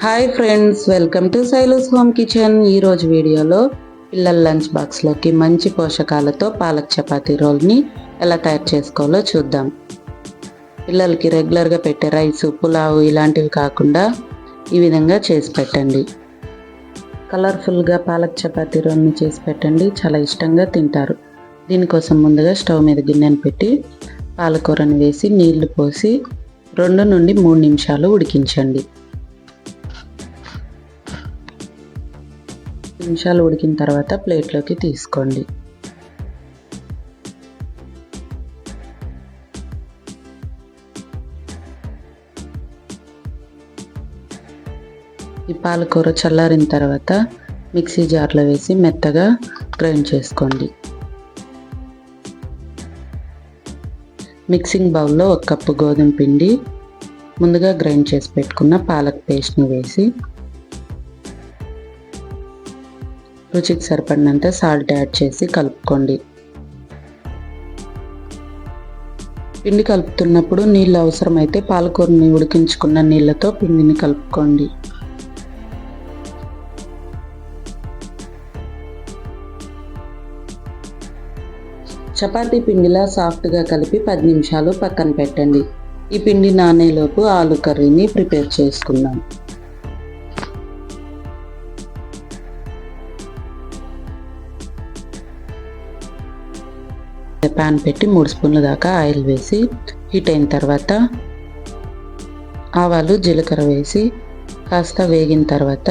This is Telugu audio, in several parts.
Hi friends, welcome to Sailu's home kitchen. ఈరోజు వీడియోలో పిల్లల లంచ్ బాక్స్లోకి మంచి పోషకాలతో పాలక్ చపాతీ రోల్ని ఎలా తయారు చేసుకోవాలో చూద్దాం. పిల్లలకి రెగ్యులర్గా పెట్టే రైసు, పులావు ఇలాంటివి కాకుండా ఈ విధంగా చేసి పెట్టండి. కలర్ఫుల్గా పాలక్ చపాతీ రోల్ని చేసి పెట్టండి, చాలా ఇష్టంగా తింటారు. దీనికోసం ముందుగా స్టవ్ మీద గిన్నెను పెట్టి పాలకూరని వేసి నీళ్లు పోసి 2 నుండి 3 నిమిషాలు ఉడికించండి. నిమిషాలు ఉడికిన తర్వాత ప్లేట్లోకి తీసుకోండి. ఈ పాలకూర చల్లారిన తర్వాత మిక్సీ జార్లో వేసి మెత్తగా గ్రైండ్ చేసుకోండి. మిక్సింగ్ బౌల్లో 1 కప్పు గోధుమ పిండి, ముందుగా గ్రైండ్ చేసి పెట్టుకున్న పాలక్ పేస్ట్ని వేసి రుచికి సరిపడినంత సాల్ట్ యాడ్ చేసి కలుపుకోండి. పిండి కలుపుతున్నప్పుడు నీళ్ళు అవసరమైతే పాలకూరని ఉడికించుకున్న నీళ్ళతో పిండిని కలుపుకోండి. చపాతీ పిండిలా సాఫ్ట్గా కలిపి 10 నిమిషాలు పక్కన పెట్టండి. ఈ పిండి నానేలోపు ఆలు కర్రీని ప్రిపేర్ చేసుకుందాం. ప్యాన్ పెట్టి 3 స్పూన్ల దాకా ఆయిల్ వేసి హీట్ అయిన తర్వాత ఆవాలు, జీలకర్ర వేసి కాస్త వేగిన తర్వాత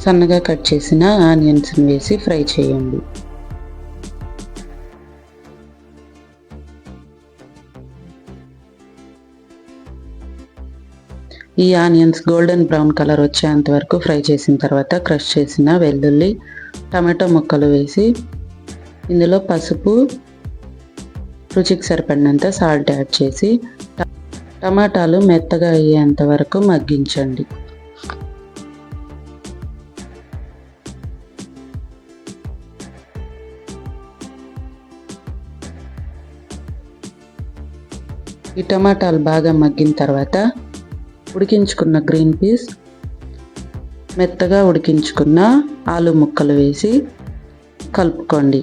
సన్నగా కట్ చేసిన ఆనియన్స్ని వేసి ఫ్రై చేయండి. ఈ ఆనియన్స్ గోల్డెన్ బ్రౌన్ కలర్ వచ్చేంత వరకు ఫ్రై చేసిన తర్వాత క్రష్ చేసిన వెల్లుల్లి, టమాటో ముక్కలు వేసి ఇందులో పసుపు, రుచికి సరిపడినంత సాల్ట్ యాడ్ చేసి టమాటాలు మెత్తగా అయ్యేంత వరకు మగ్గించండి. ఈ టమాటాలు బాగా మగ్గిన తర్వాత ఉడికించుకున్న గ్రీన్ పీస్, మెత్తగా ఉడికించుకున్న ఆలు ముక్కలు వేసి కలుపుకోండి.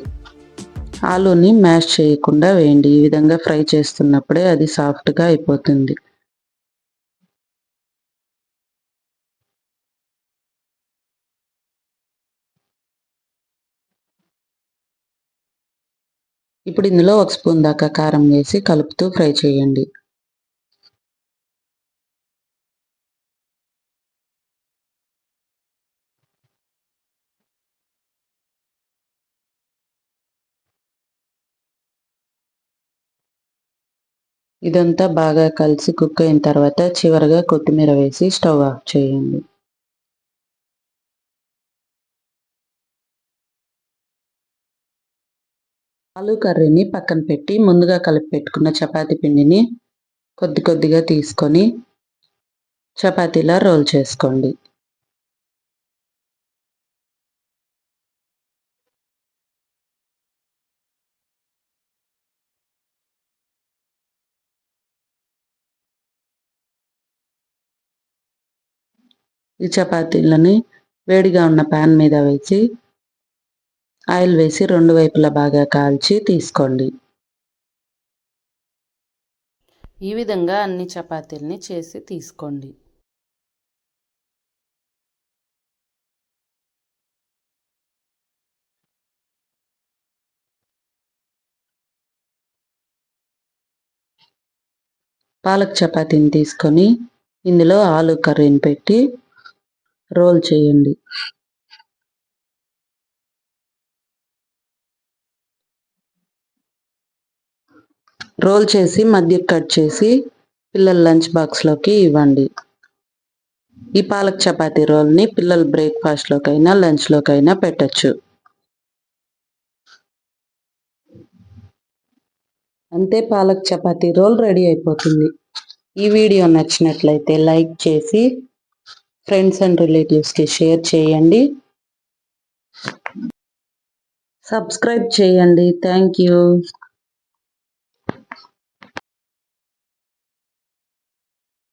ఆలూని మ్యాష్ చేయకుండా వేయండి. ఈ విధంగా ఫ్రై చేస్తున్నప్పుడే అది సాఫ్ట్గా అయిపోతుంది. ఇప్పుడు ఇందులో 1 స్పూన్ దాకా కారం వేసి కలుపుతూ ఫ్రై చేయండి. ఇదంతా బాగా కలిసి కుక్ అయిన తర్వాత చివరగా కొత్తిమీర వేసి స్టవ్ ఆఫ్ చేయండి. ఆలు కర్రీని పక్కన పెట్టి ముందుగా కలిపి పెట్టుకున్న చపాతీ పిండిని కొద్ది కొద్దిగా తీసుకొని చపాతీలా రోల్ చేసుకోండి. ఈ చపాతీలని వేడిగా ఉన్న ప్యాన్ మీద వేసి ఆయిల్ వేసి 2 వైపులా బాగా కాల్చి తీసుకోండి. ఈ విధంగా అన్ని చపాతీలని చేసి తీసుకోండి. పాలక్ చపాతీని తీసుకొని ఇందులో ఆలు కర్రీని పెట్టి రోల్ చేయండి. రోల్ చేసి మధ్యకి కట్ చేసి పిల్లల లంచ్ బాక్స్లోకి ఇవ్వండి. ఈ పాలక్ చపాతీ రోల్ని పిల్లలు బ్రేక్ఫాస్ట్లోకైనా లంచ్లోకైనా పెట్టచ్చు. అంతే, పాలక్ చపాతీ రోల్ రెడీ అయిపోతుంది. ఈ వీడియో నచ్చినట్లయితే లైక్ చేసి ఫ్రెండ్స్ అండ్ రిలేటివ్స్కి షేర్ చేయండి. సబ్స్క్రైబ్ చేయండి. Thank you.